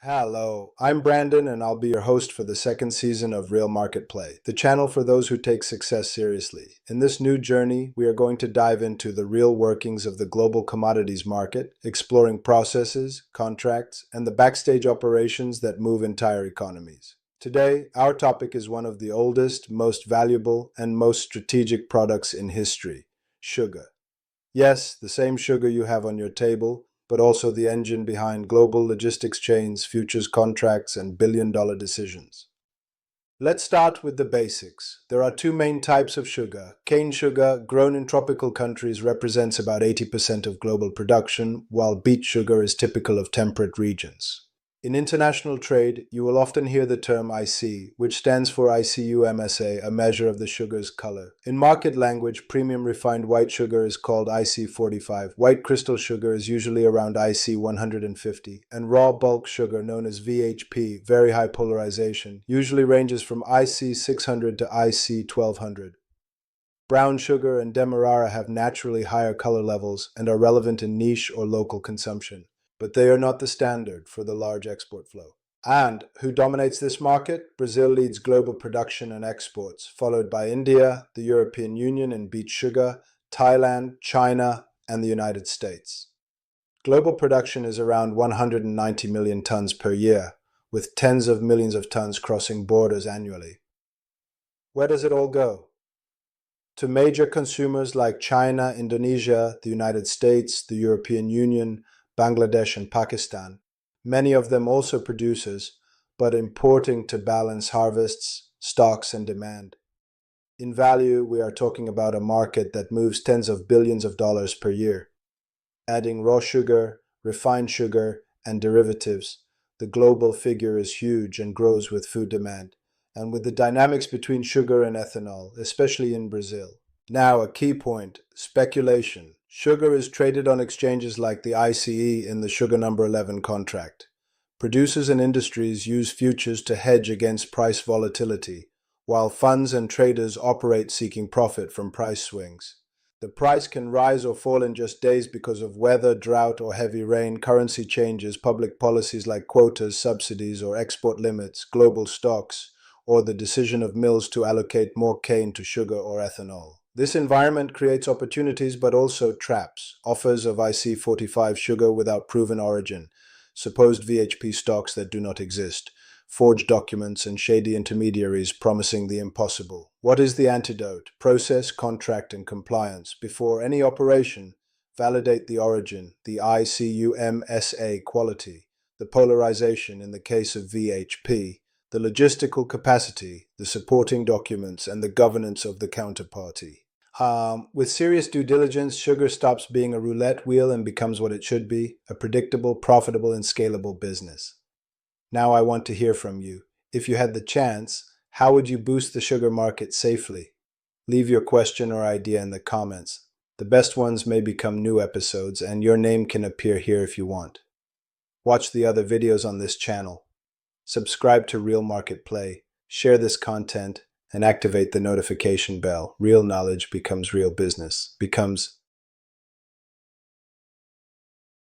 Hello, I'm Brandon and I'll be your host for the second season of Real Market Play, the channel for those who take success seriously. In this new journey, we are going to dive into the real workings of the global commodities market, exploring processes, contracts, and the backstage operations that move entire economies. Today, our topic is one of the oldest, most valuable, and most strategic products in history: sugar. Yes, the same sugar you have on your table, but also the engine behind global logistics chains, futures contracts, and billion-dollar decisions. Let's start with the basics. There are two main types of sugar. Cane sugar, grown in tropical countries, represents about 80% of global production, while beet sugar is typical of temperate regions. In international trade, you will often hear the term IC, which stands for ICU-MSA, a measure of the sugar's color. In market language, premium refined white sugar is called IC45, white crystal sugar is usually around IC150, and raw bulk sugar, known as VHP, very high polarization, usually ranges from IC600 to IC1200. Brown sugar and demerara have naturally higher color levels and are relevant in niche or local consumption, but they are not the standard for the large export flow. And who dominates this market? Brazil leads global production and exports, followed by India, the European Union in beet sugar, Thailand, China, and the United States. Global production is around 190 million tons per year, with tens of millions of tons crossing borders annually. Where does it all go? To major consumers like China, Indonesia, the United States, the European Union, Bangladesh, and Pakistan. Many of them also producers, but importing to balance harvests, stocks, and demand. In value, we are talking about a market that moves tens of billions of dollars per year. Adding raw sugar, refined sugar, and derivatives, the global figure is huge and grows with food demand, and with the dynamics between sugar and ethanol, especially in Brazil. Now, a key point: speculation. Sugar is traded on exchanges like the ICE in the sugar number 11 contract. Producers and industries use futures to hedge against price volatility, while funds and traders operate seeking profit from price swings. The price can rise or fall in just days because of weather, drought, or heavy rain, currency changes, public policies like quotas, subsidies, or export limits, global stocks, or the decision of mills to allocate more cane to sugar or ethanol. This environment creates opportunities but also traps: offers of IC45 sugar without proven origin, supposed VHP stocks that do not exist, forged documents, and shady intermediaries promising the impossible. What is the antidote? Process, contract, and compliance. Before any operation, validate the origin, the ICU-MSA quality, the polarization in the case of VHP, the logistical capacity, the supporting documents, and the governance of the counterparty. With serious due diligence, sugar stops being a roulette wheel and becomes what it should be: a predictable, profitable, and scalable business. Now I want to hear from you. If you had the chance, how would you boost the sugar market safely? Leave your question or idea in the comments. The best ones may become new episodes, and your name can appear here if you want. Watch the other videos on this channel. Subscribe to Real Market Play, share this content, and activate the notification bell. Real knowledge becomes real business, becomes